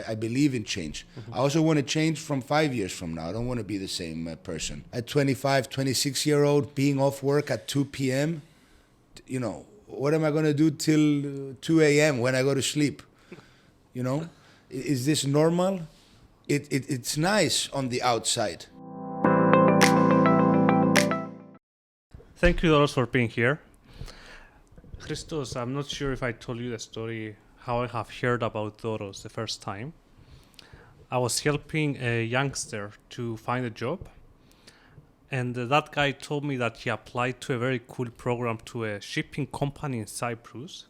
I believe in change. I also want to change from 5 years from now. I don't want to be the same person. At 25, 26-year-old, being off work at 2 p.m., you know, what am I going to do till 2 a.m. when I go to sleep? You know, is this normal? It's nice on the outside. Thank you, Doros, for being here. Christos, I'm not sure if I told you the story how I have heard about Doros the first time. I was helping a youngster to find a job, and that guy told me that he applied to a very cool program to a shipping company in Cyprus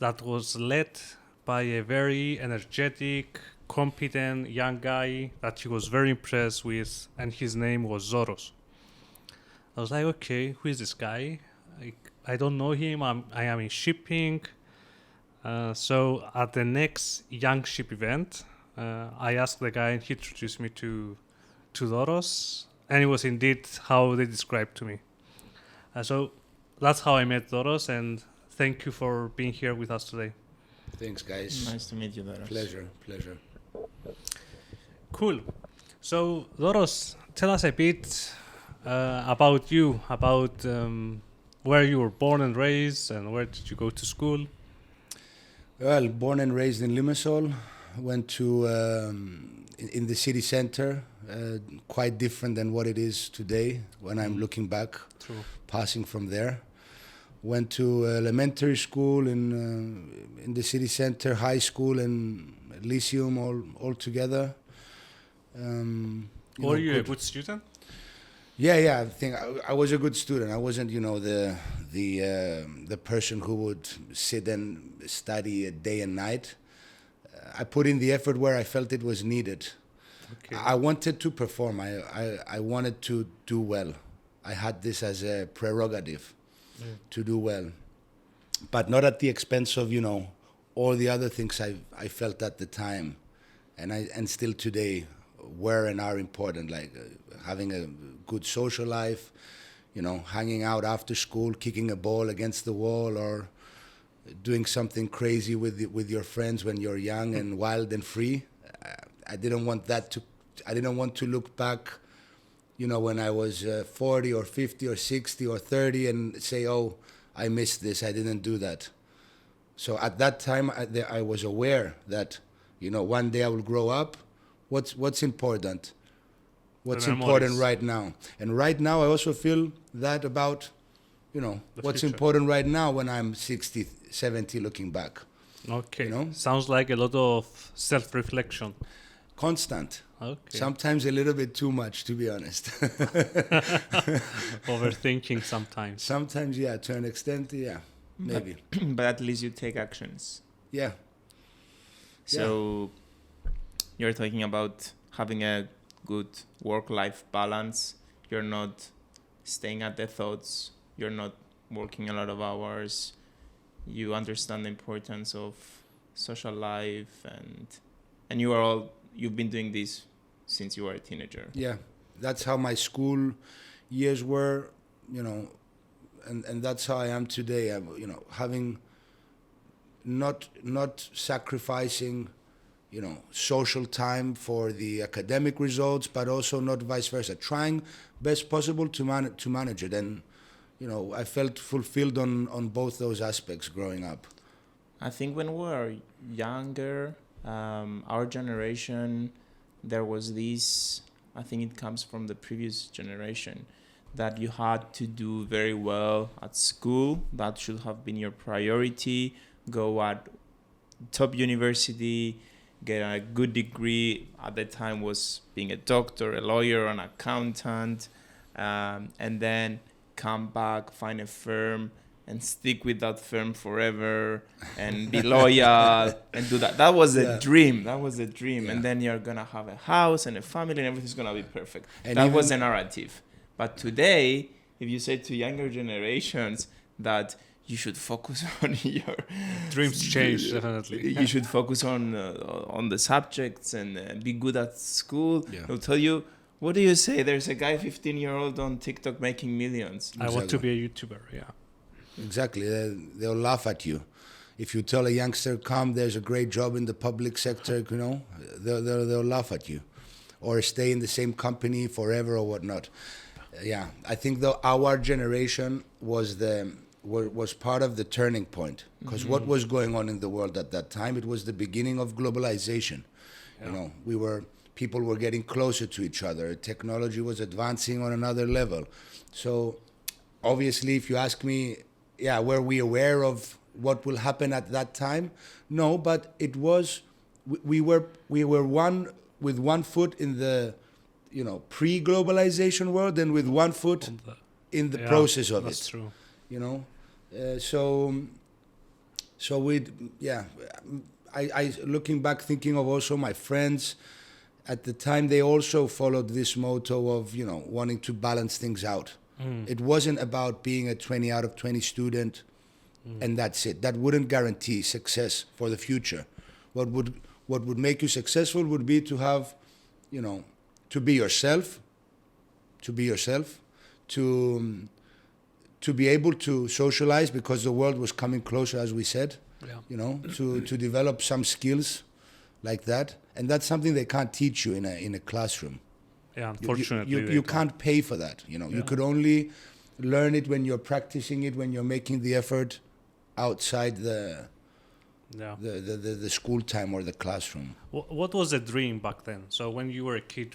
that was led by a very energetic, competent young guy that he was very impressed with, and his name was Doros. I was like, okay, who is this guy? I don't know him. I am in shipping. So at the next Young Ship event, I asked the guy, and he introduced me to Doros, and it was indeed how they described to me. So that's how I met Doros, and thank you for being here with us today. Thanks, guys. Nice to meet you, Doros. Pleasure. Cool. So Doros, tell us a bit about you, about where you were born and raised, and where did you go to school? Well, born and raised in Limassol, went to in the city center, quite different than what it is today when I'm looking back. True. Passing from there. Went to elementary school in the city center, high school and Lyceum all together. Were you a good student? Yeah. I think I was a good student. I wasn't, the person who would sit and study day and night. I put in the effort where I felt it was needed. Okay. I wanted to perform. I wanted to do well. I had this as a prerogative to do well, but not at the expense of all the other things I felt at the time, and still today were and are important, like having a good social life, hanging out after school, kicking a ball against the wall, or doing something crazy with your friends when you're young and wild and free. I didn't want to look back, when I was 40 or 50 or 60 or 30 and say, oh, I missed this, I didn't do that. So at that time, I was aware that, one day I will grow up. What's important? What's important right now? And right now, I also feel that about, what's future. important right now when I'm 60, 70 looking back. Okay. Sounds like a lot of self-reflection. Constant. Okay. Sometimes a little bit too much, to be honest. Overthinking sometimes. Sometimes, yeah, to an extent, yeah, maybe. But at least you take actions. Yeah. So you're talking about having a good work-life balance. You're not staying at the thoughts. You're not working a lot of hours. You understand the importance of social life, and you've been doing this since you were a teenager. Yeah, that's how my school years were, and that's how I am today. Having not sacrificing, social time for the academic results, but also not vice versa. Trying best possible to manage it, and I felt fulfilled on both those aspects growing up. I think when we were younger, our generation, there was this, I think it comes from the previous generation, that you had to do very well at school. That should have been your priority. Go at top university, get a good degree. At the time was being a doctor, a lawyer, an accountant, and then come back, find a firm, and stick with that firm forever and be loyal and do that. That was a dream. Yeah. And then you're going to have a house and a family and everything's going to be perfect. And that was a narrative. But today, if you say to younger generations that you should focus on your... Dreams change, definitely. You should focus on the subjects and be good at school. Yeah. They'll tell you, what do you say? There's a guy 15-year-old on TikTok making millions. I want to be a YouTuber, yeah. Exactly. They'll laugh at you. If you tell a youngster, come, there's a great job in the public sector, they'll laugh at you, or stay in the same company forever or whatnot. Yeah, I think our generation was part of the turning point, because what was going on in the world at that time, it was the beginning of globalization. People were getting closer to each other. Technology was advancing on another level. So obviously, if you ask me, were we aware of what will happen at that time? No, but it was, we were one with one foot in the, pre-globalization world, and with one foot in the process of that's it. True. I looking back, thinking of also my friends at the time, they also followed this motto of, wanting to balance things out. It wasn't about being a 20 out of 20 student and that's it. That wouldn't guarantee success for the future. What would make you successful would be to have, to be yourself, to be able to socialize, because the world was coming closer, as we said, to develop some skills like that. And that's something they can't teach you in a classroom. Yeah, unfortunately. You can't pay for that. You could only learn it when you're practicing it, when you're making the effort outside the school time or the classroom. What was the dream back then? So when you were a kid,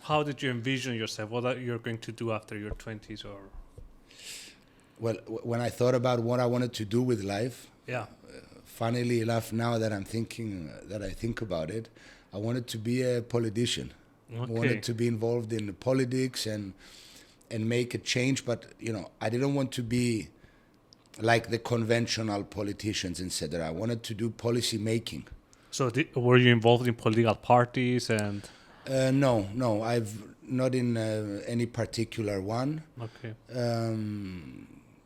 how did you envision yourself? What you're going to do after your 20s? Or well, when I thought about what I wanted to do with life, funnily enough, now that I think about it, I wanted to be a politician. I wanted to be involved in politics and make a change, but I didn't want to be like the conventional politicians, etc. I wanted to do policy making. So were you involved in political parties and? No, I've not in any particular one. Okay.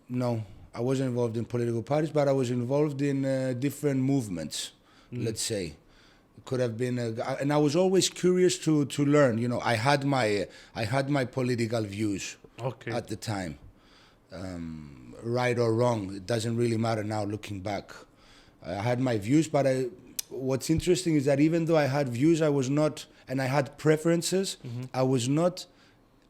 No, I wasn't involved in political parties, but I was involved in different movements, let's say. It could have been, and I was always curious to learn. I had my political views at the time, right or wrong. It doesn't really matter now looking back. I had my views, but what's interesting is that even though I had views, I was not, and I had preferences, I was not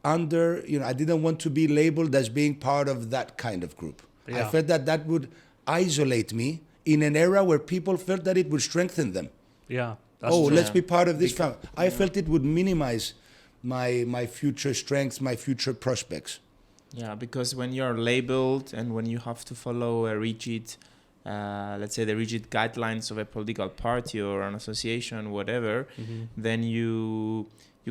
under, I didn't want to be labeled as being part of that kind of group. I felt that would isolate me in an era where people felt that it would strengthen them. Yeah. Let's be part of this family. I felt it would minimize my future strengths, my future prospects. Yeah, because when you're labeled and when you have to follow a rigid, let's say the rigid guidelines of a political party or an association, whatever, then you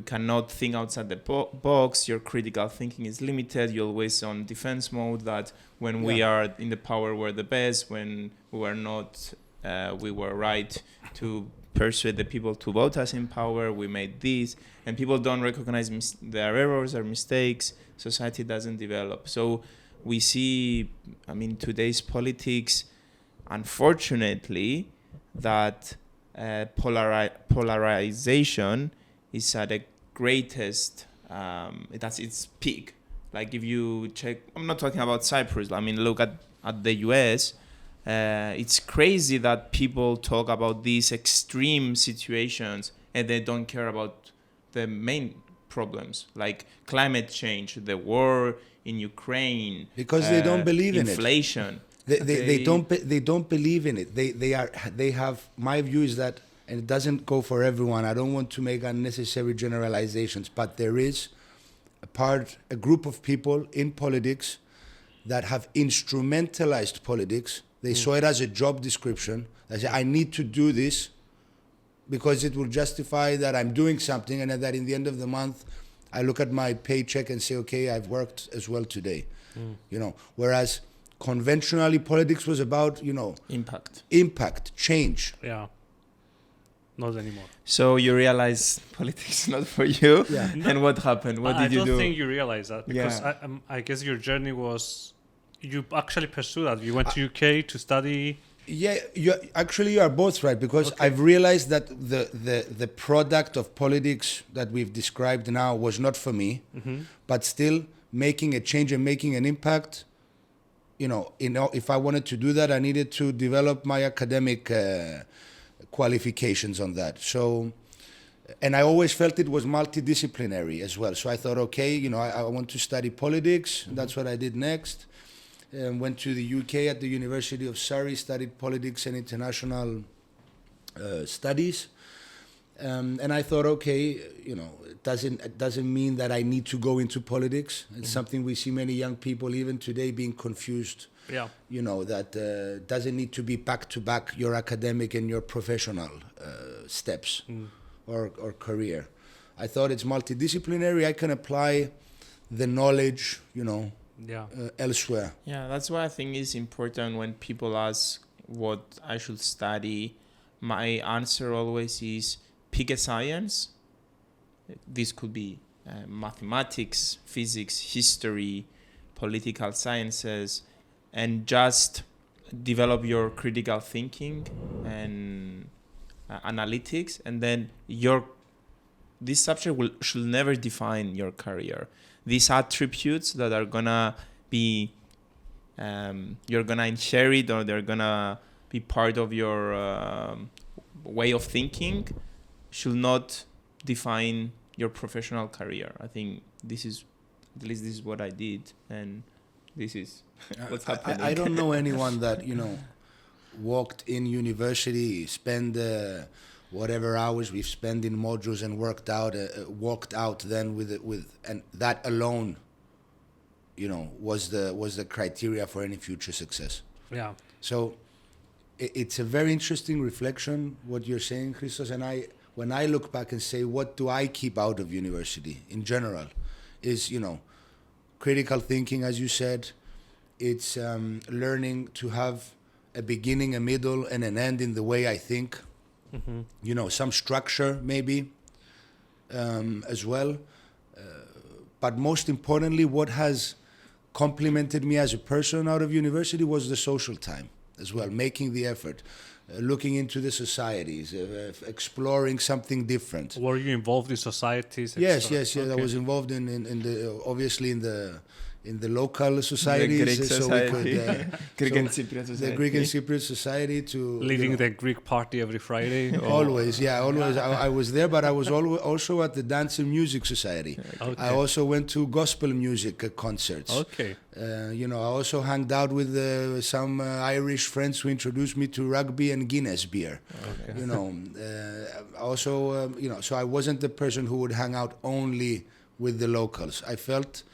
cannot think outside the box. Your critical thinking is limited. You're always on defense mode, that when we are in the power, we're the best. When we were not, we were right to persuade the people to vote us in power. We made this. And people don't recognize their errors or mistakes. Society doesn't develop. So we see, today's politics, unfortunately, that polarization is at the greatest, that's its peak. Like if you check, I'm not talking about Cyprus, look at the US, it's crazy that people talk about these extreme situations and they don't care about the main problems, like climate change, the war in Ukraine. Because they don't believe in it. Inflation. They don't believe in it. They have, my view is that, and it doesn't go for everyone, I don't want to make unnecessary generalizations, but there is a group of people in politics that have instrumentalized politics. They saw it as a job description. They say, I need to do this because it will justify that I'm doing something, and that in the end of the month, I look at my paycheck and say, okay, I've worked as well today. Whereas conventionally, politics was about, impact, change. Yeah. Not anymore. So you realize politics is not for you? Yeah. And what happened? What did you do? I don't think you realize that, because I guess your journey was, you actually pursued that. You went to UK to study. Yeah, you are both right, because I've realized that the product of politics that we've described now was not for me, but still making a change and making an impact. If I wanted to do that, I needed to develop my academic qualifications on that. So, and I always felt it was multidisciplinary as well. So I thought, okay, I want to study politics. That's what I did next. Went to the UK at the University of Surrey, studied politics and international studies. And I thought, okay, it doesn't mean that I need to go into politics. It's something we see many young people even today being confused. Yeah. That doesn't need to be back to back your academic and your professional steps or career. I thought it's multidisciplinary. I can apply the knowledge, elsewhere. Yeah, that's why I think it's important when people ask what I should study. My answer always is pick a science. This could be mathematics, physics, history, political sciences, and just develop your critical thinking and analytics, and then this subject should never define your career. These attributes that are gonna be you're gonna inherit, or they're gonna be part of your way of thinking, should not define your professional career. I think this is what I did, and this is what's happening. I don't know anyone that walked in university, spend whatever hours we've spent in modules and walked out then with and that alone was the criteria for any future success. Yeah. So it's a very interesting reflection what you're saying, Christos, and when I look back and say what do I keep out of university in general is critical thinking, as you said. It's learning to have a beginning, a middle, and an end in the way I think. Mm-hmm. Some structure maybe as well. But most importantly, what has complemented me as a person out of university was the social time as well, making the effort, looking into the societies, exploring something different. Were you involved in societies? Yes. Okay. I was involved in the obviously in the local societies, the Greek society. Greek and Cypriot society. The Greek and Cypriot society leading the Greek party every Friday. Always. I was there, but I was also at the Dance and Music Society. Okay. I also went to gospel music concerts. Okay. I also hung out with some Irish friends who introduced me to rugby and Guinness beer. Okay. So I wasn't the person who would hang out only with the locals. I felt,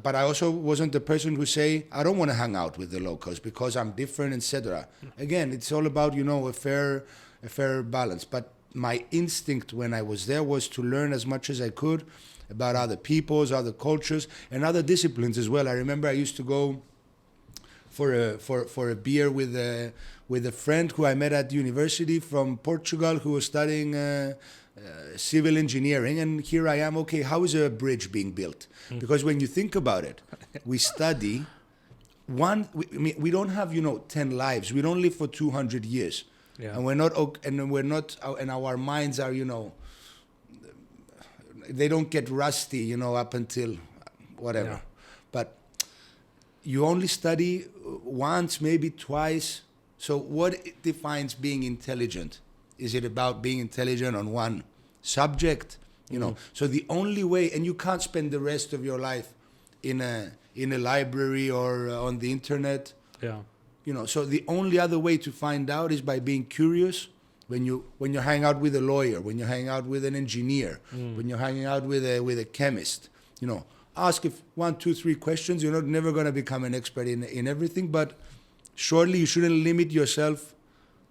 but I also wasn't the person who say, I don't want to hang out with the locals because I'm different, etc. Again, it's all about, a fair balance. But my instinct when I was there was to learn as much as I could about other peoples, other cultures, and other disciplines as well. I remember I used to go for a beer with a friend who I met at university from Portugal who was studying civil engineering, and here I am, okay, how is a bridge being built? Because when you think about it, we study we don't have 10 lives. We don't live for 200 years. Yeah. And our minds are they don't get rusty up until whatever. Yeah. But you only study once, maybe twice. So what defines being intelligent? Is it about being intelligent on one subject? So the only way, and you can't spend the rest of your life in a library or on the internet. Yeah. So the only other way to find out is by being curious. When you hang out with a lawyer, when you hang out with an engineer, when you're hanging out with a chemist, ask if 1, 2, 3 questions. You're never going to become an expert in everything, but surely you shouldn't limit yourself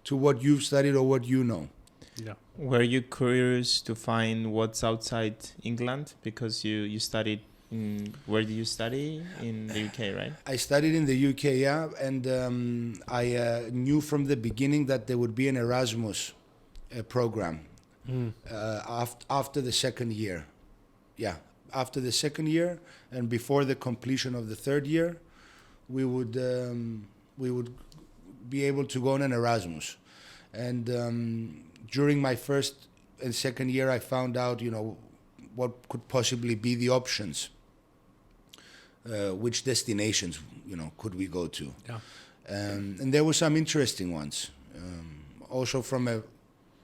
to what you've studied or what you know. Yeah. Were you curious to find what's outside England? Because you studied where did you study? In the UK, right? I studied in the UK, yeah. And I knew from the beginning that there would be an Erasmus program after the second year. Yeah, after the second year and before the completion of the third year, we would be able to go on an Erasmus. And during my first and second year, I found out, what could possibly be the options. Which destinations, could we go to? Yeah. And there were some interesting ones. also from a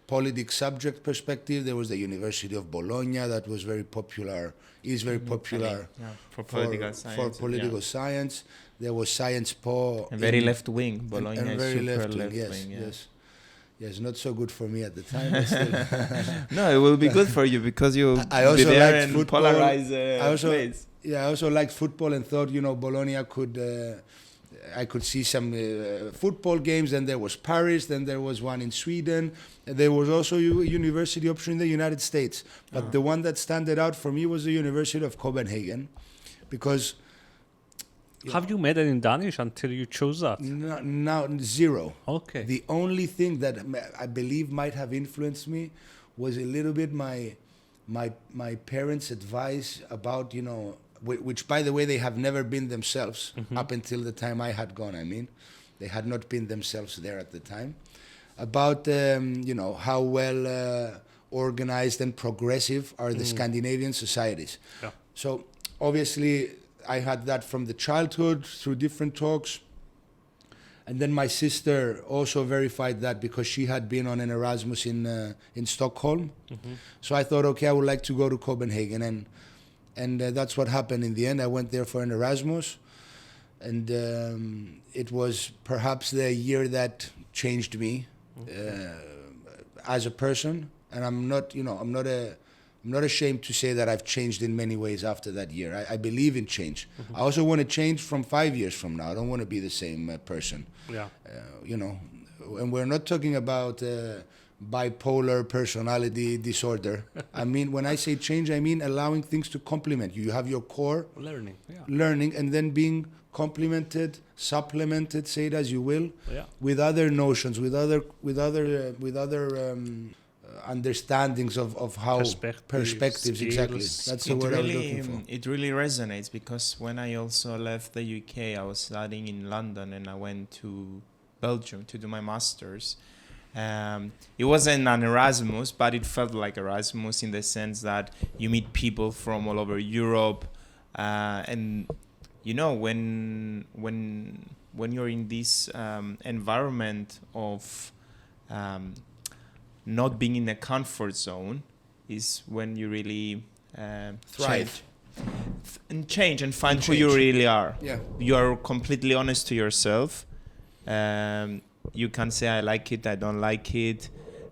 politics subject perspective, there was the University of Bologna that was very popular, is very popular for political science. For political science. There was Science Po. And very left wing. Bologna and is very super left wing, yes. Yes, not so good for me at the time, but still. No, it will be good for you because you I also be there liked and football. polarize place. Yeah, I also liked football and thought, Bologna I could see some football games. Then there was Paris, then there was one in Sweden. There was also a university option in the United States. But the one that stood out for me was the University of Copenhagen, because... Have you made it in Danish until you chose that? No, zero. Okay. The only thing that I believe might have influenced me was a little bit my parents' advice about, which, by the way, they have never been themselves up until the time I had gone. I mean, they had not been themselves there at the time. About, how well organized and progressive are the Scandinavian societies. Yeah. So, obviously, I had that from the childhood through different talks. And then my sister also verified that because she had been on an Erasmus in Stockholm. So I thought, okay, I would like to go to Copenhagen. And that's what happened in the end. I went there for an Erasmus. And it was perhaps the year that changed me as a person. And I'm not ashamed to say that I've changed in many ways after that year. I believe in change. I also want to change from 5 years from now. I don't want to be the same person. Yeah. And we're not talking about bipolar personality disorder. I mean, when I say change, I mean allowing things to complement you. You have your core learning, and then being complemented, supplemented, say it as you will, with other notions, with other understandings of how perspectives exactly. That's the word I was looking for. It really resonates because when I also left the UK, I was studying in London and I went to Belgium to do my master's. It wasn't an Erasmus, but it felt like Erasmus in the sense that you meet people from all over Europe, and when you're in this environment of not being in a comfort zone is when you really thrive change and find who you really are. Yeah. You are completely honest to yourself. You can say I like it, I don't like it.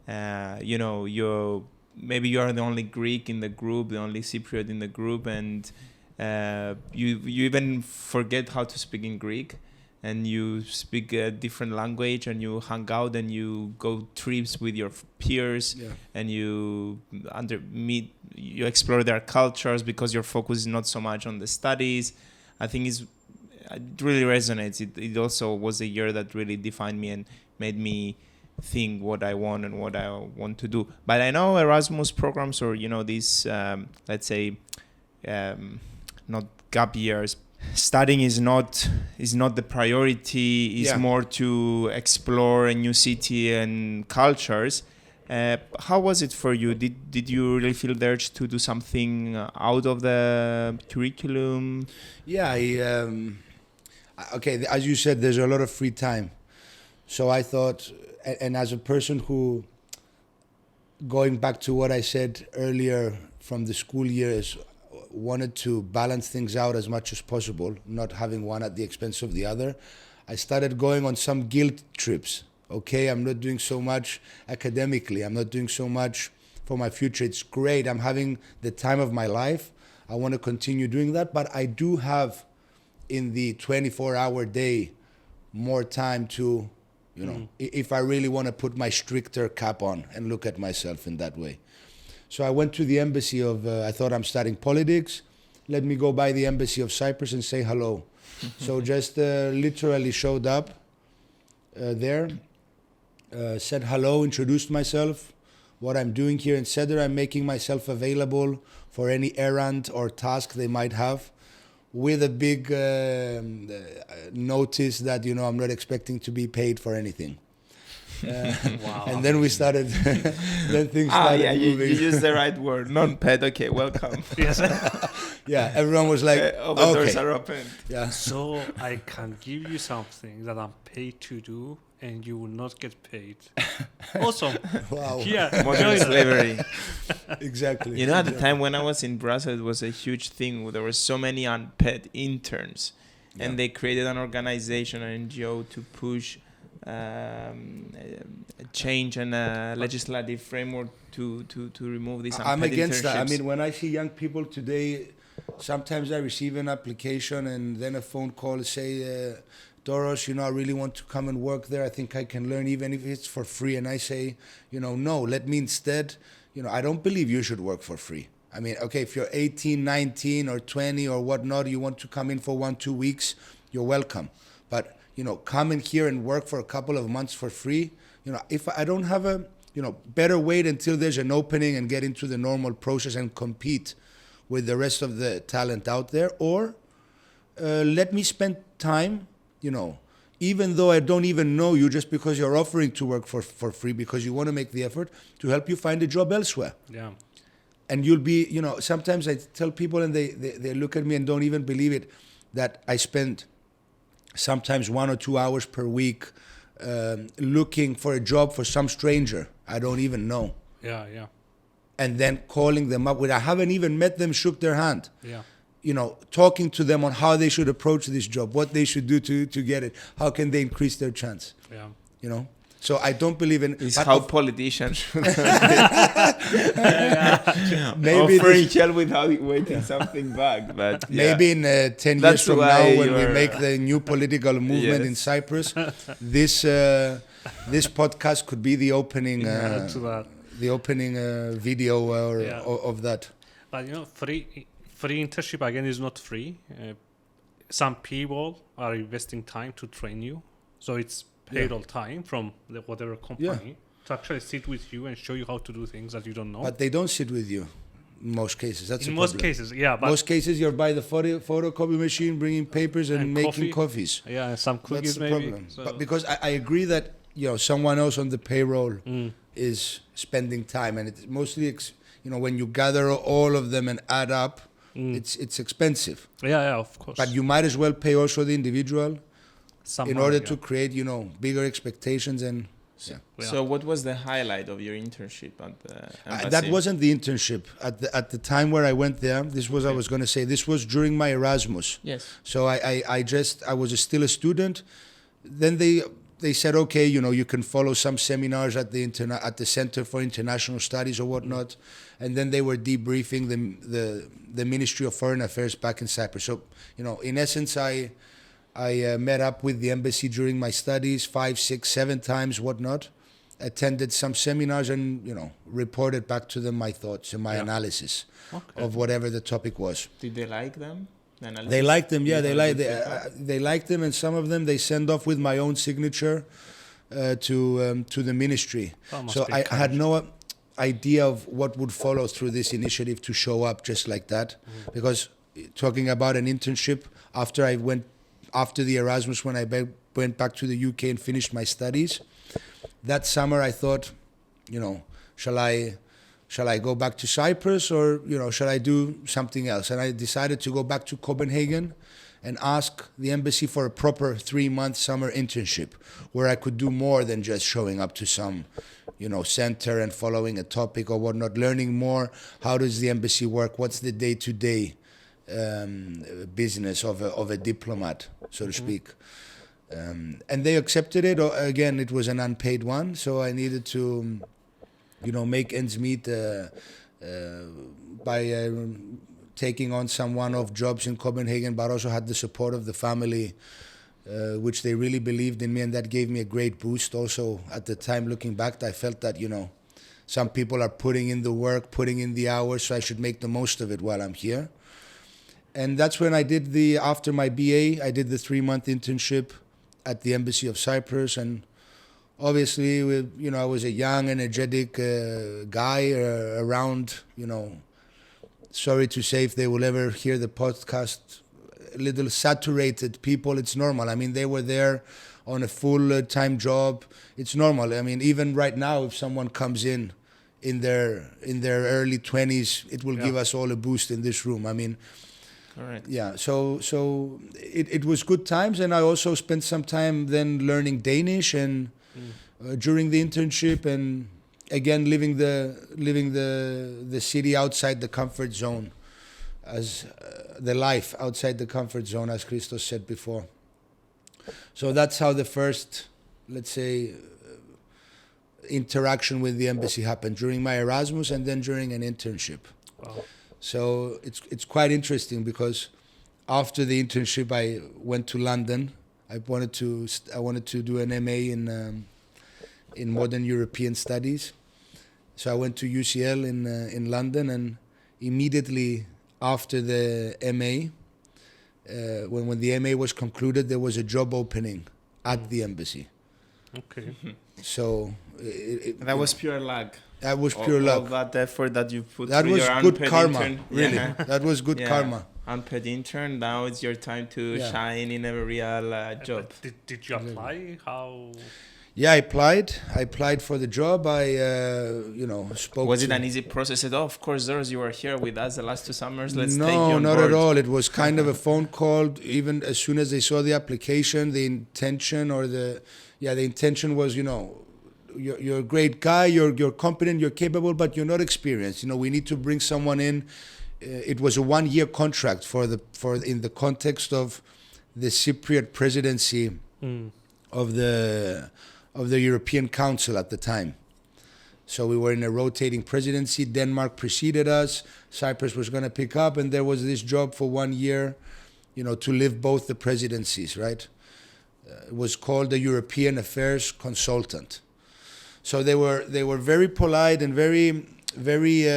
Maybe you are the only Greek in the group, the only Cypriot in the group, and you even forget how to speak in Greek. And you speak a different language, and you hang out, and you go trips with your peers, and you you explore their cultures because your focus is not so much on the studies. I think it really resonates. It also was a year that really defined me and made me think what I want and what I want to do. But I know Erasmus programs or these let's say not gap years. Studying is not the priority. It's more to explore a new city and cultures. How was it for you? Did you really feel the urge to do something out of the curriculum? Yeah, okay. As you said, there's a lot of free time. So I thought, and as a person who, going back to what I said earlier from the school years, wanted to balance things out as much as possible, not having one at the expense of the other. I started going on some guilt trips. Okay, I'm not doing so much academically. I'm not doing so much for my future. It's great. I'm having the time of my life. I want to continue doing that, but I do have in the 24-hour day more time to, if I really want to put my stricter cap on and look at myself in that way. So I went to the embassy of, I thought I'm studying politics. Let me go by the embassy of Cyprus and say hello. So just literally showed up there, said hello, introduced myself, what I'm doing here, etc. I'm making myself available for any errand or task they might have, with a big notice that, I'm not expecting to be paid for anything. Wow. And then we started, then things started moving. You used the right word, non-paid. Okay, welcome. Yes. Yeah, everyone was like, all the doors are open. Yeah. So I can give you something that I'm paid to do, and you will not get paid. Awesome. Wow. Yeah. Modern slavery. Exactly. You know, at the time when I was in Brussels, it was a huge thing. There were so many unpaid interns, and they created an organization, an NGO, to push a change and a legislative framework to remove these unpaid I'm against that. I internships. mean, when I see young people today, sometimes I receive an application and then a phone call to say, Doros, I really want to come and work there. I think I can learn even if it's for free. And I say, no, let me instead, I don't believe you should work for free. I mean, okay, if you're 18, 19 or 20 or whatnot, you want to come in for 1-2 weeks, you're welcome. But, come in here and work for a couple of months for free. If I don't have a, better wait until there's an opening and get into the normal process and compete with the rest of the talent out there, or let me spend time, even though I don't even know you, just because you're offering to work for free because you want to make the effort to help you find a job elsewhere. Yeah. And you'll be, sometimes I tell people and they look at me and don't even believe it, that I spend sometimes 1 or 2 hours per week looking for a job for some stranger I don't even know. Yeah. And then calling them up I haven't even met them, shook their hand. Yeah. Talking to them on how they should approach this job, what they should do to get it, how can they increase their chance. Yeah. So I don't believe in... It's how politicians should maybe offering help without waiting something back. But maybe in 10 years That's from why now, when we you're- make the new political movement in Cyprus, this podcast could be the opening To that. the opening video of that. But free internship again is not free. Some people are investing time to train you, so it's paid all time from whatever company to actually sit with you and show you how to do things that you don't know. But they don't sit with you in most cases. That's in a most problem. cases, yeah. But Most cases, you're by the photocopy machine, bringing papers and making coffees. yeah, some cookies That's the maybe. problem. So- But because I agree that someone else on the payroll is spending time, and it's mostly when you gather all of them and add up, it's expensive. yeah, of course. But you might as well pay also the individual Some in money, order yeah. to create bigger expectations and. Yeah. Yeah. So what was the highlight of your internship at the embassy? That wasn't the internship at the time where I went there. This was I was going to say. This was during my Erasmus. Yes. So I was still a student. Then they said, okay, you can follow some seminars at the Center for International Studies or whatnot, and then they were debriefing the Ministry of Foreign Affairs back in Cyprus. So in essence, I met up with the embassy during my studies 5, 6, 7 times, whatnot. Attended some seminars and reported back to them my thoughts and my analysis of whatever the topic was. Did they like them? They liked them, yeah. You had good feedback? They liked them, and some of them they send off with my own signature to the ministry. That must So be I had kind. no idea of what would follow through this initiative to show up just like that. Because talking about an internship, after the Erasmus, when I went back to the UK and finished my studies, that summer I thought, shall I go back to Cyprus or, shall I do something else? And I decided to go back to Copenhagen and ask the embassy for a proper 3-month summer internship where I could do more than just showing up to some, center and following a topic or whatnot, learning more. How does the embassy work? What's the day-to-day business of a diplomat, so to speak? And they accepted it. Again, it was an unpaid one, so I needed to, make ends meet by taking on some one-off jobs in Copenhagen, but also had the support of the family, which they really believed in me, and that gave me a great boost. Also, at the time, looking back, I felt that, some people are putting in the work, putting in the hours, so I should make the most of it while I'm here. And that's when I did after my BA, I did the 3-month internship at the Embassy of Cyprus. And obviously, I was a young, energetic guy around, sorry to say if they will ever hear the podcast, a little saturated people. It's normal. I mean, they were there on a full-time job. It's normal. I mean, even right now, if someone comes in their early 20s, it will give us all a boost in this room. I mean, Correct. Yeah, so it was good times, and I also spent some time then learning Danish and during the internship, and again living the city outside the comfort zone, as the life outside the comfort zone, as Christos said before. So that's how the first, let's say, interaction with the embassy happened, during my Erasmus and then during an internship. Wow. So it's quite interesting, because after the internship I went to London. I wanted to do an MA in modern European studies. So I went to UCL in London, and immediately after the MA, when the MA was concluded, there was a job opening at the embassy. Okay. So that was pure luck. That was pure luck. All that effort that you put That through was your good unpaid karma, intern. really. Yeah. That was good karma. Unpaid intern. Now it's your time to Yeah. shine in a real job. Did you apply? How? Yeah, I applied for the job. I spoke. Was it to- an easy process at all? Of course, Doros, you were here with us the last 2 summers. Let's take you No, on not board. at all. It was kind of a phone call. Even as soon as they saw the application, the intention was, you're a great guy, you're competent, you're capable, but you're not experienced. We need to bring someone in. It was a 1-year contract for in the context of the Cypriot presidency of the European Council at the time. So we were in a rotating presidency. Denmark preceded us. Cyprus was going to pick up, and there was this job for 1 year, to live both the presidencies, right? It was called the European Affairs Consultant. So they were very polite and very, very,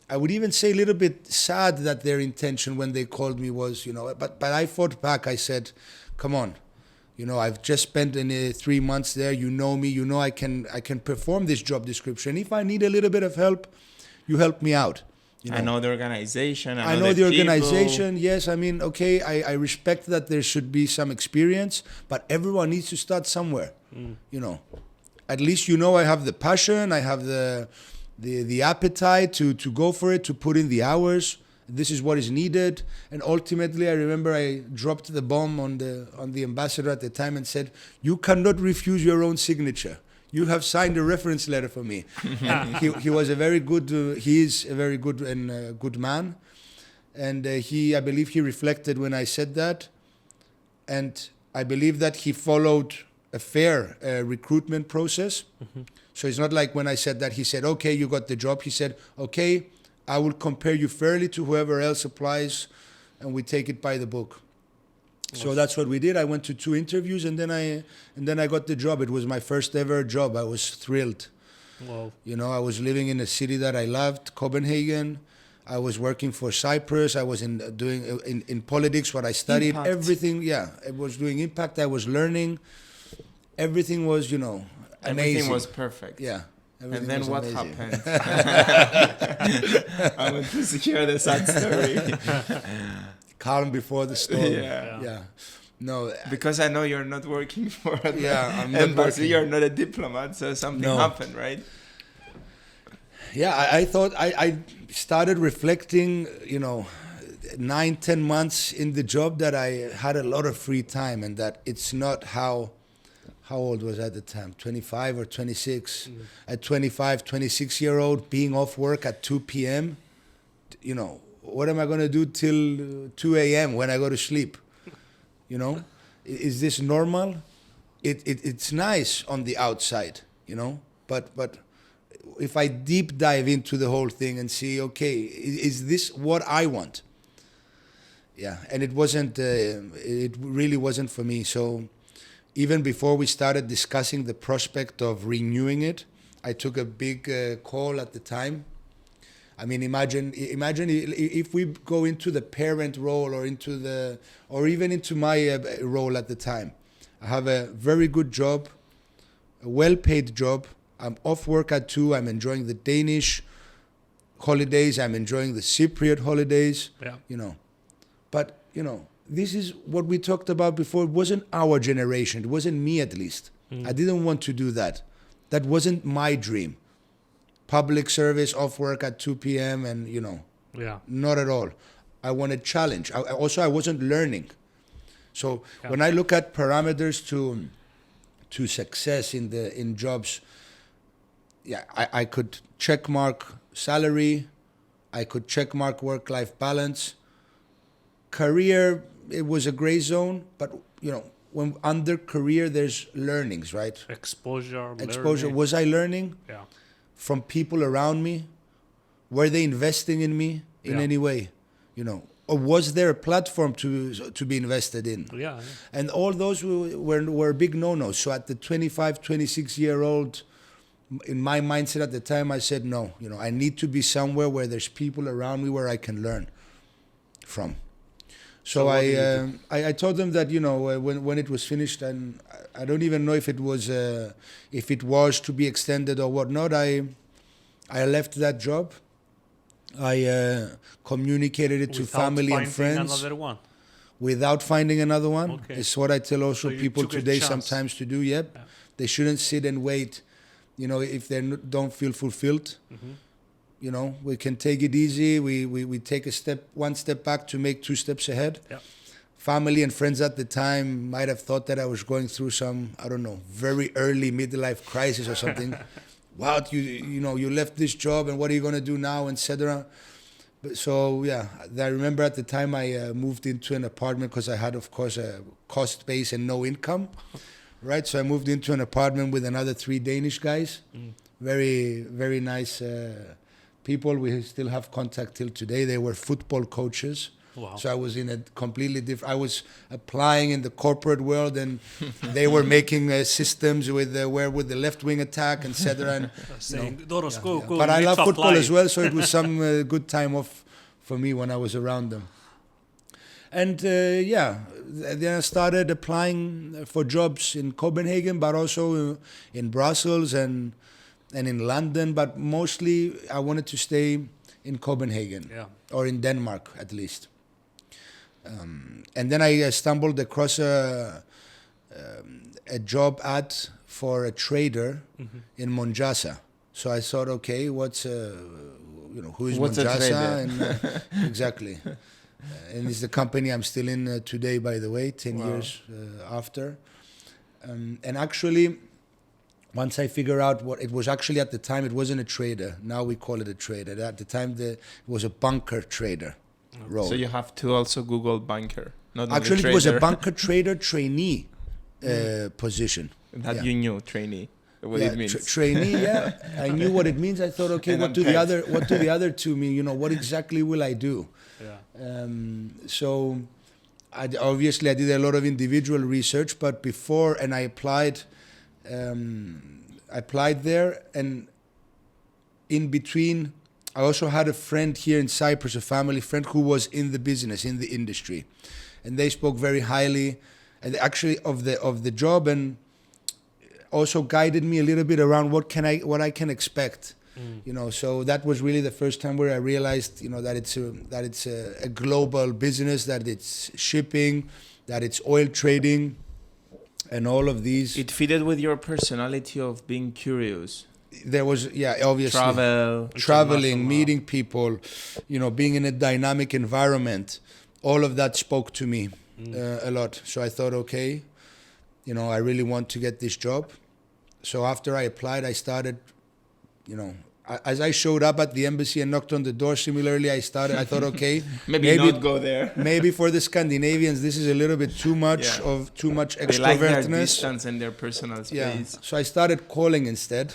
I would even say a little bit sad that their intention when they called me was, but I fought back. I said, come on. I've just spent 3 months there. You know me. I can perform this job description. If I need a little bit of help, you help me out. I know the organization. I know the organization. Yes, okay. I respect that there should be some experience, but everyone needs to start somewhere. At least I have the passion. I have the appetite to go for it, to put in the hours. This is what is needed. And ultimately, I remember I dropped the bomb on the ambassador at the time and said, "You cannot refuse your own signature. You have signed a reference letter for me." And he was a very good. He is a very good and good man. And I believe he reflected when I said that. And I believe that he followed a fair recruitment process. Mm-hmm. So it's not like when I said that he said, "Okay, you got the job." He said, "Okay, I will compare you fairly to whoever else applies, and we take it by the book." So that's what we did. I went to 2 interviews, and then I got the job. It was my first ever job. I was thrilled. Wow. I was living in a city that I loved, Copenhagen. I was working for Cyprus. I was doing in politics what I studied. Impact. Everything, yeah. I was doing impact. I was learning. Everything was, amazing. Everything was perfect. Yeah. And then what amazing. happened? I want to hear the sad story. Calm before the storm. Yeah. No. Because I know you're not working for the I'm not embassy. working. You're not a diplomat, so something happened, right? Yeah, I thought I started reflecting, 9-10 months in the job, that I had a lot of free time, and that it's not how old was I at the time? 25 or 26? At 25, 26-year-old, being off work at 2 p.m., what am I going to do till 2 a.m. when I go to sleep? Is this normal? It's nice on the outside, but if I deep dive into the whole thing and see, okay, is this what I want? Yeah, and it wasn't, it really wasn't for me. So even before we started discussing the prospect of renewing it, I took a big call at the time. I mean, imagine if we go into the parent role or even into my role at the time. I have a very good job, a well-paid job. I'm off work at 2. I'm enjoying the Danish holidays. I'm enjoying the Cypriot holidays. Yeah. But this is what we talked about before. It wasn't our generation. It wasn't me, at least. I didn't want to do that. That wasn't my dream. Public service, off work at 2 p.m. and, Yeah. not at all. I wanted challenge. I wasn't learning. So Yeah. when I look at parameters to success in jobs, yeah, I could check mark salary, I could check mark work-life balance. Career, it was a gray zone, but when under career there's learnings, right? Exposure. Exposure. Learning. Was I learning Yeah. from people around me? Were they investing in me in Yeah. any way? Or was there a platform to be invested in? Yeah. And all those were big no-nos. So at the 25, 26-year-old, in my mindset at the time, I said, no, I need to be somewhere where there's people around me where I can learn from. So what did you I told them that, when it was finished, and I don't even know if it was to be extended or whatnot, I left that job. I communicated it to Without family and finding friends. Another one. Without finding another one. Okay. It's what I tell also So you people took a today chance. sometimes to do. Yep. Yeah. They shouldn't sit and wait, if they don't feel fulfilled. Mm-hmm. We can take it easy. We take one step back to make two steps ahead. Yeah. Family and friends at the time might have thought that I was going through some, I don't know, very early midlife crisis or something. Wow, you left this job and what are you going to do now, etc. So yeah, I remember at the time I moved into an apartment because I had, of course, a cost base and no income, right? So I moved into an apartment with another 3 Danish guys, very, very nice people. We still have contact till today. They were football coaches. Wow. So I was in a completely different. I was applying in the corporate world, and they were making systems with where would the left wing attack, etc. And Saying, Doros, go. But I need love to football apply. as well, so it was some good time off for me when I was around them. And then I started applying for jobs in Copenhagen, but also in Brussels and in London. But mostly I wanted to stay in Copenhagen, or in Denmark at least. And then I stumbled across a job ad for a trader in Monjasa. So I thought, okay, who is What's a Monjasa? trader? And, exactly. And it's the company I'm still in today, by the way, 10 years after. And actually, once I figure out what it was, actually at the time it wasn't a trader. Now we call it a trader. At the time it was a bunker trader role. So you have to also Google banker, not Actually, only it was a trader. bunker trader trainee position. That you knew, trainee, what it means. Trainee, yeah. I knew what it means. I thought, okay, And what do unpaid. the other two mean? What exactly will I do? Yeah. So I did a lot of individual research, but I applied there, and in between, I also had a friend here in Cyprus, a family friend who was in the business, in the industry, and they spoke very highly, and actually of the job, and also guided me a little bit around what I can expect. So that was really the first time where I realized, that it's a global business, that it's shipping, that it's oil trading, and all of these. It fitted with your personality of being curious. There was, obviously. Traveling, meeting people, being in a dynamic environment. All of that spoke to me a lot. So I thought, okay, I really want to get this job. So after I applied, I started, as I showed up at the embassy and knocked on the door, similarly, I thought, okay, maybe not go there. Maybe for the Scandinavians, this is a little bit too much extrovertness. They like their distance and their personal space. Yeah. So I started calling instead.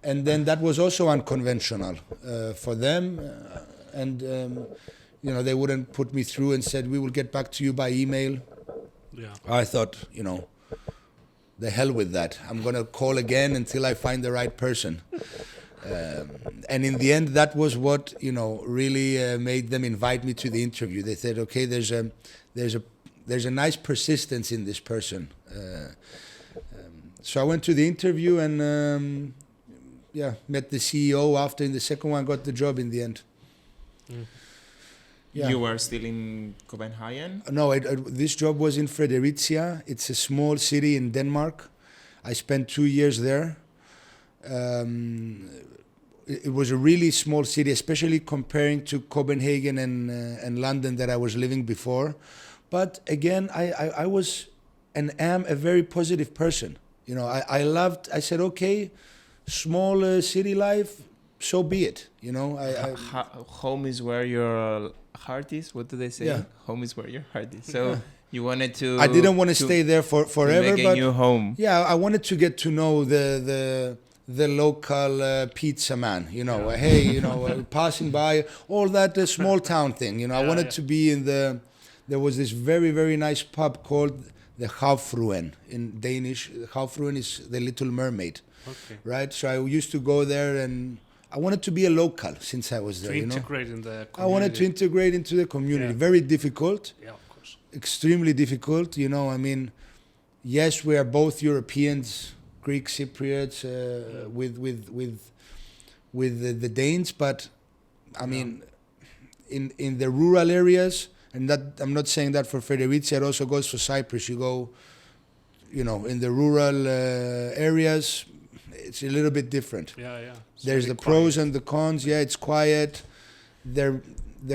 And then that was also unconventional for them. They wouldn't put me through and said, we will get back to you by email. Yeah. I thought, the hell with that. I'm going to call again until I find the right person. And in the end, that was what, really made them invite me to the interview. They said, okay, there's a nice persistence in this person. So I went to the interview and, met the CEO after. In the second one, got the job in the end. Yeah. You were still in Copenhagen? No, this job was in Fredericia. It's a small city in Denmark. I spent 2 years there. it was a really small city, especially comparing to Copenhagen and London that I was living before. But again, I was and am a very positive person. You know, I said, okay, small city life, so be it. You know, home is where your heart is. What do they say? Yeah. Home is where your heart is. So you wanted to. I didn't want to stay there forever, to make but a new home. Yeah, I wanted to get to know the local pizza man. You know, hey, you know, passing by, all that small town thing. You know, I wanted to be in the. There was this very, very nice pub called the Havfruen in Danish. Havfruen is the Little Mermaid, right? So I used to go there, and I wanted to be a local since I was there. To integrate in the community. I wanted to integrate into the community. Yeah. Very difficult. Yeah, of course. Extremely difficult. You know, I mean, yes, we are both Europeans, Greek Cypriots, with the Danes, but I mean, in the rural areas. And that I'm not saying that for Fredericia, it also goes for Cyprus. You go, you know, in the rural areas, it's a little bit different. Yeah. There's the pros and the cons. Yeah, it's quiet. They're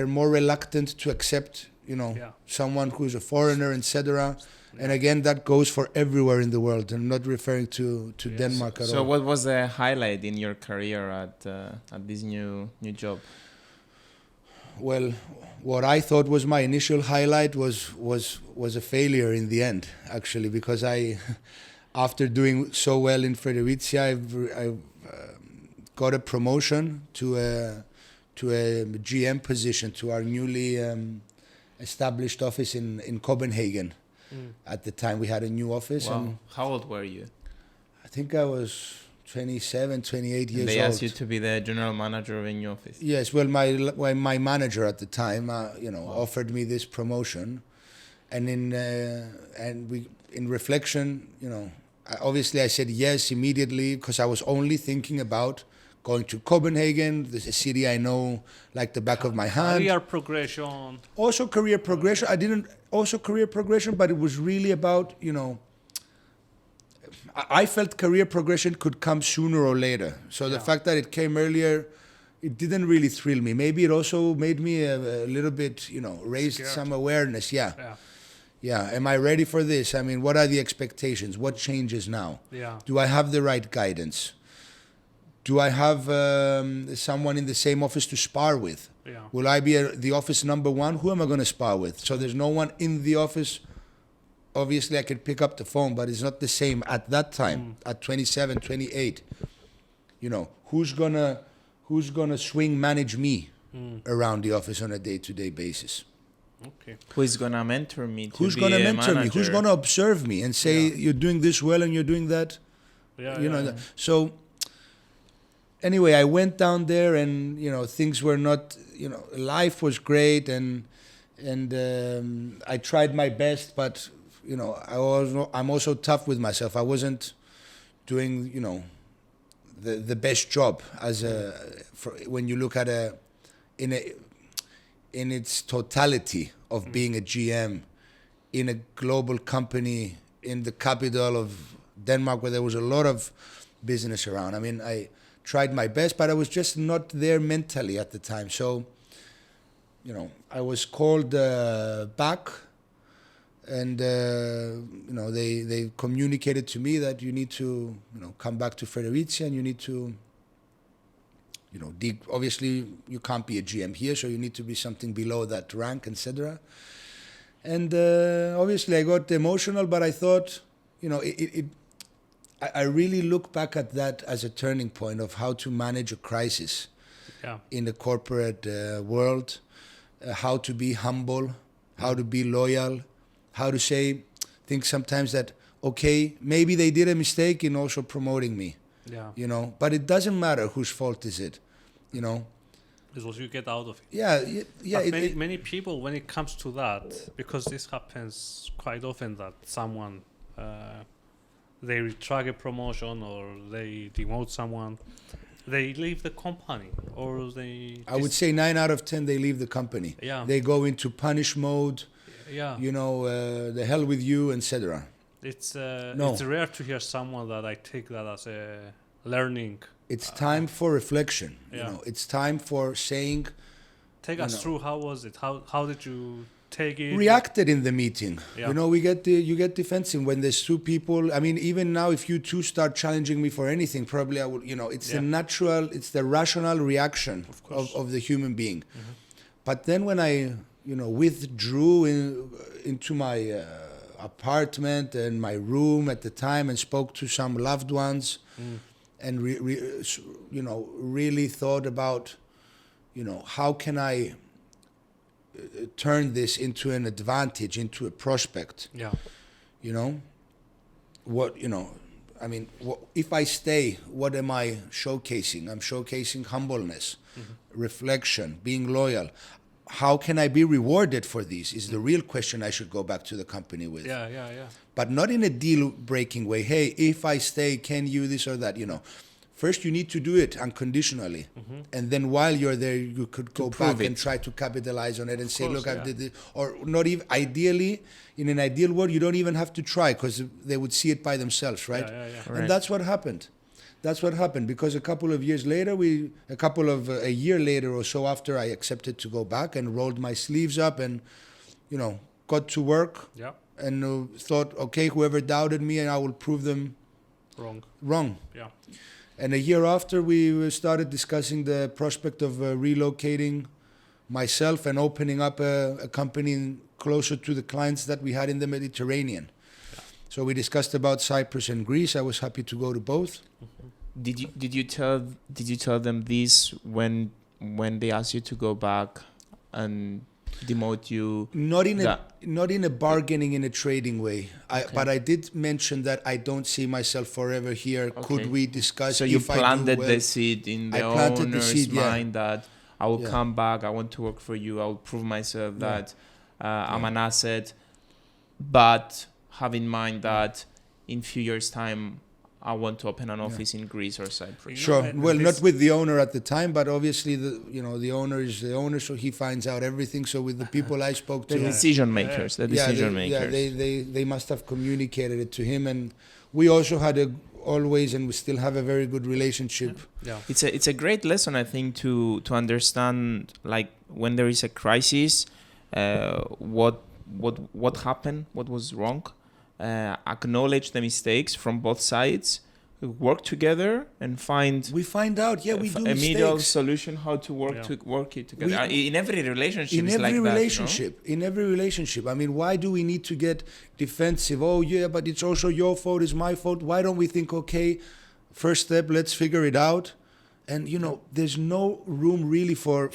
more reluctant to accept, you know, someone who's a foreigner, etc. And again, that goes for everywhere in the world. I'm not referring to Denmark at all. So what was the highlight in your career at this new job? Well, what I thought was my initial highlight was a failure in the end, actually, because after doing so well in Fredericia, I got a promotion to a GM position, to our newly established office in Copenhagen. At the time, we had a new office. Wow. And how old were you? I think I was 27, 28 years old. They asked you to be the general manager of a new office. Yes, well, my manager at the time, offered me this promotion, and in reflection, you know, obviously I said yes immediately because I was only thinking about going to Copenhagen, a city I know like the back of my hand. Career progression. Also career progression. Career progression, but it was really about, you know, I felt career progression could come sooner or later. So the fact that it came earlier, it didn't really thrill me. Maybe it also made me a little bit, you know, raised Scared. some awareness. Yeah. Am I ready for this? I mean, what are the expectations? What changes now? Yeah. Do I have the right guidance? Do I have someone in the same office to spar with? Yeah. Will I be the office number one? Who am I going to spar with? So there's no one in the office. Obviously, I could pick up the phone, but it's not the same at that time, at 27, 28. You know, who's gonna swing manage me around the office on a day-to-day basis? Okay. Who's gonna mentor me? Who's gonna mentor me? Who's gonna observe me and say you're doing this well and you're doing that? So anyway, I went down there, and you know, things were not. You know, life was great, and I tried my best, but. You know, I'm also tough with myself. I wasn't doing, you know, the best job when you look at in its totality of being a GM in a global company in the capital of Denmark, where there was a lot of business around. I mean, I tried my best, but I was just not there mentally at the time. So, you know, I was called back. And you know, they communicated to me that you need to, you know, come back to Fredericia, and you need to, you know, obviously you can't be a GM here, so you need to be something below that rank, etc. And obviously I got emotional, but I thought, you know, I really look back at that as a turning point of how to manage a crisis in the corporate world, how to be humble, how to be loyal. How to think sometimes that, okay, maybe they did a mistake in also promoting me. Yeah. You know, but it doesn't matter whose fault is it, you know. It's what you get out of it. Yeah. But many people, when it comes to that, because this happens quite often, that someone, they retract a promotion or they demote someone, they leave the company, or they... I would say 9 out of 10, they leave the company. Yeah. They go into punish mode. Yeah. You know, the hell with you, etc. It's rare to hear someone that I take that as a learning It's time for reflection. Yeah. It's time for saying. Take us through. How was it? How did you take it? Reacted in the meeting. Yeah. You get defensive when there's two people. I mean, even now, if you two start challenging me for anything, probably I will. It's the natural, it's the rational reaction of the human being. Mm-hmm. But then when I, withdrew into my apartment and my room at the time and spoke to some loved ones, and really thought about, how can I turn this into an advantage, into a prospect. Yeah. If I stay, what am I showcasing? I'm showcasing humbleness, reflection, being loyal. How can I be rewarded for these is the real question I should go back to the company with. Yeah. But not in a deal-breaking way. Hey, if I stay, can you this or that? First, you need to do it unconditionally. Mm-hmm. And then while you're there, you could go back and try to capitalize on it and say, look, I did it. Or not even, ideally, in an ideal world, you don't even have to try because they would see it by themselves, right? Yeah. Right. And that's what happened. That's what happened because a couple of years later, a year later or so after I accepted to go back and rolled my sleeves up and, got to work. Yeah. And thought, okay, whoever doubted me, and I will prove them wrong. Yeah. And a year after, we started discussing the prospect of relocating myself and opening up a company closer to the clients that we had in the Mediterranean. Yeah. So we discussed about Cyprus and Greece. I was happy to go to both. Mm-hmm. Did you tell them this when they asked you to go back and demote you? Not in a bargaining, in a trading way. But I did mention that I don't see myself forever here. Okay. Could we discuss? So you planted the seed in the owner's mind that I will come back. I want to work for you. I will prove myself that I'm an asset. But have in mind that in few years' time, I want to open an office in Greece or Cyprus. Sure. Well, not with the owner at the time, but obviously the owner is the owner, so he finds out everything. So with the people I spoke to, the decision makers. They must have communicated it to him, and we also had always and we still have a very good relationship. Yeah. It's a great lesson, I think, to understand, like, when there is a crisis, what happened, what was wrong. Acknowledge the mistakes from both sides, work together and find. We find out, we do a mistakes. Middle solution how to work it together. In every relationship, in every relationship. I mean, why do we need to get defensive? Oh yeah, but it's also your fault. It's my fault. Why don't we think? Okay, first step, let's figure it out. And there's no room really for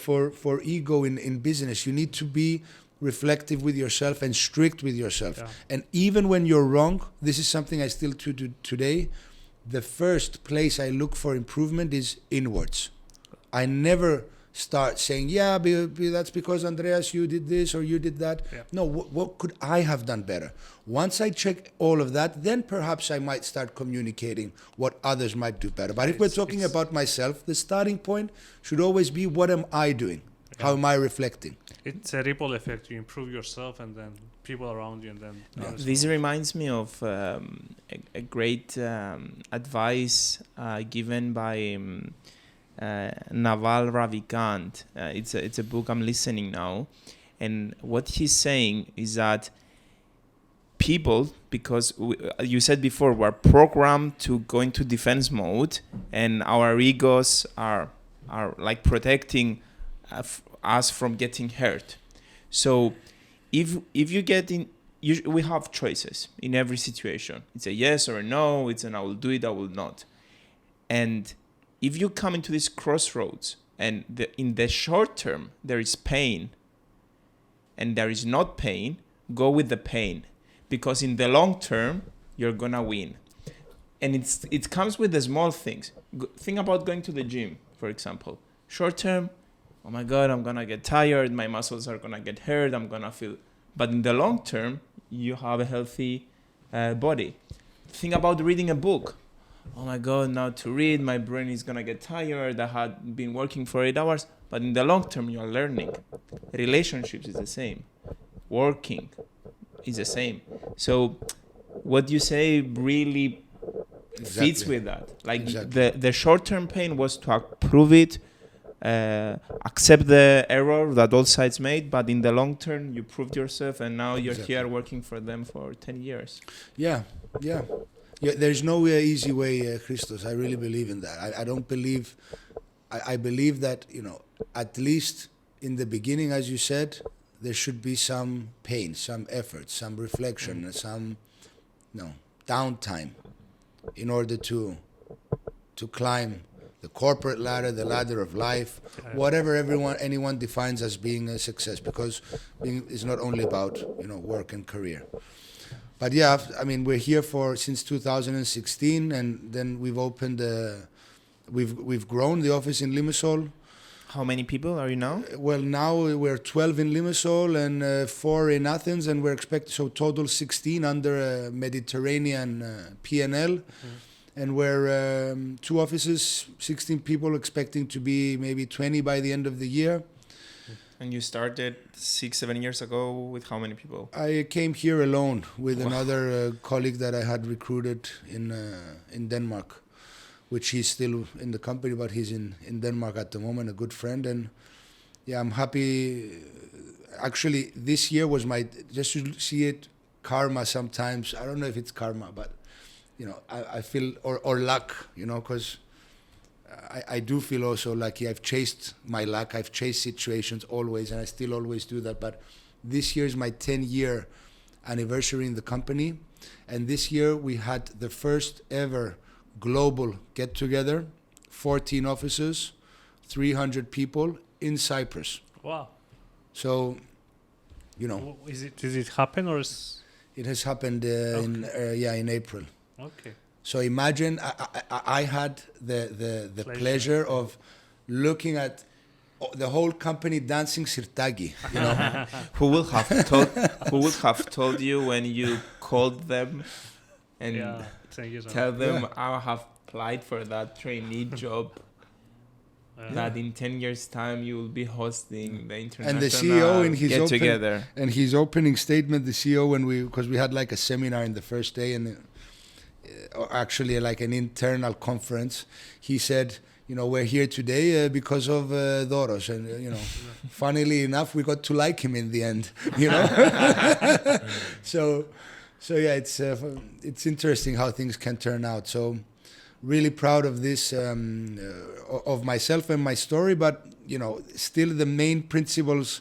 ego in business. You need to be reflective with yourself and strict with yourself. Yeah. And even when you're wrong, this is something I still do today, the first place I look for improvement is inwards. I never start saying, that's because Andreas, you did this or you did that. Yeah. No, what could I have done better? Once I check all of that, then perhaps I might start communicating what others might do better. But if we're talking about myself, the starting point should always be, what am I doing? Yeah. How am I reflecting? It's a ripple effect. You improve yourself and then people around you and then this reminds me of a great advice given by Naval Ravikant. It's a book I'm listening now, and what he's saying is that people, because you said before, we're programmed to go into defense mode, and our egos are like protecting us from getting hurt. So if you get in, we have choices in every situation. It's a yes or a no. It's an I will do it, I will not. And if you come into this crossroads and in the short term there is pain and there is not pain, go with the pain, because in the long term you're gonna win. And it comes with the small things. Think about going to the gym, for example. Short term, oh my God, I'm gonna get tired, my muscles are gonna get hurt, I'm gonna feel. But in the long term, you have a healthy body. Think about reading a book. Oh my God, now to read, my brain is gonna get tired. I had been working for 8 hours, but in the long term, you are learning. Relationships is the same. Working is the same. So what you say really fits with that. Like Exactly. the short-term pain was to approve it, accept the error that all sides made, but in the long term, you proved yourself, and now you're Exactly. here working for them for 10 years. Yeah. There's no easy way, Christos. I really believe in that. I don't believe. I believe that at least in the beginning, as you said, there should be some pain, some effort, some reflection, and some downtime in order to climb the corporate ladder, the ladder of life, whatever anyone defines as being a success, because being is not only about work and career. But yeah, I mean, we're here since 2016, and then we've opened we've grown the office in Limassol. How many people are you now? Well, now we're 12 in Limassol and 4 in Athens, and we're expecting total 16 under a Mediterranean P&L. And we're 2 offices, 16 people, expecting to be maybe 20 by the end of the year. And you started 6-7 years ago with how many people? I came here alone with another colleague that I had recruited in Denmark, which he's still in the company, but he's in Denmark at the moment, a good friend. And yeah, I'm happy. Actually, this year was just to see it, karma sometimes. I don't know if it's karma, but I feel, or luck, because I do feel also lucky. I've chased my luck. I've chased situations always, and I still always do that. But this year is my 10-year anniversary in the company. And this year we had the first ever global get-together, 14 offices, 300 people in Cyprus. Wow. So, Did it happen or is... It has happened in April. Okay. So imagine I had the pleasure of looking at the whole company dancing sirtaki. Who would have told you when you called them and tell them I have applied for that trainee job, that in 10 years time you will be hosting the international and the CEO in his get together. And his opening statement, the CEO, because we had like a seminar in the first day, and actually like an internal conference, he said, we're here today because of Doros, and funnily enough, we got to like him in the end. So yeah, it's interesting how things can turn out. So really proud of this, of myself and my story, but still the main principles,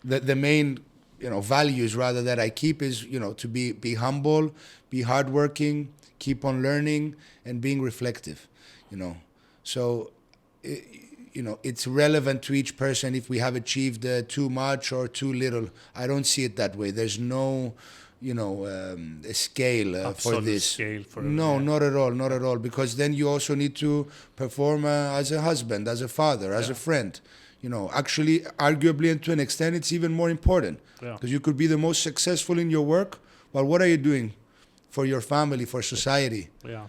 the main values rather that I keep is to be humble, be hardworking, keep on learning, and being reflective. So it's relevant to each person if we have achieved too much or too little. I don't see it that way. There's no a scale for this. Scale for not at all. Because then you also need to perform as a husband, as a father, as a friend. Actually, arguably, and to an extent, it's even more important. Because you could be the most successful in your work, but what are you doing for your family, for society? Yeah.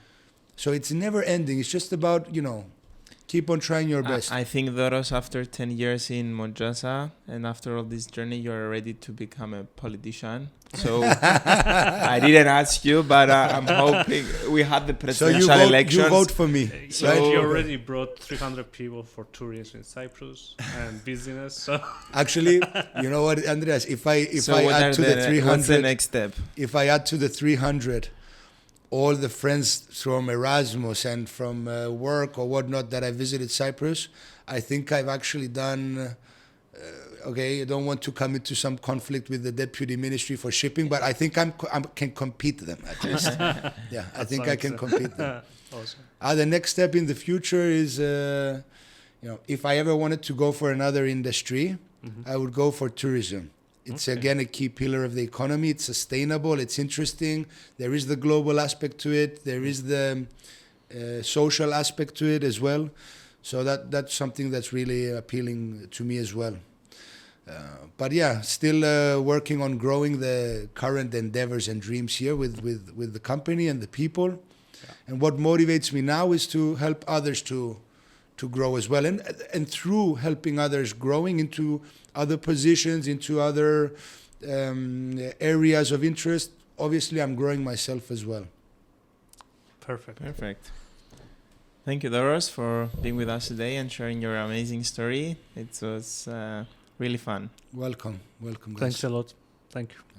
So it's never ending. It's just about keep on trying your best. I think, Doros, after 10 years in Monjasa and after all this journey, you're ready to become a politician. So I didn't ask you, but I'm hoping we had the presidential elections. You vote for me. So right? You already brought 300 people for tourism in Cyprus and business. So actually, you know what, Andreas? If I add to the 300, what's the next step? If I add to the 300 all the friends from Erasmus and from work or whatnot that I visited Cyprus, I think I've actually done. I don't want to come into some conflict with the deputy ministry for shipping, but I think I can compete them at least. Yeah, I think I can compete them. Awesome. The next step in the future is, if I ever wanted to go for another industry, I would go for tourism. It's again a key pillar of the economy. It's sustainable. It's interesting. There is the global aspect to it. There is the social aspect to it as well. So that's something that's really appealing to me as well. But yeah, still working on growing the current endeavors and dreams here with the company and the people. Yeah. And what motivates me now is to help others to grow as well. And through helping others growing into other positions, into other areas of interest, obviously I'm growing myself as well. Perfect. Thank you, Doros, for being with us today and sharing your amazing story. It was really fun. Welcome, guys. Thanks a lot. Thank you.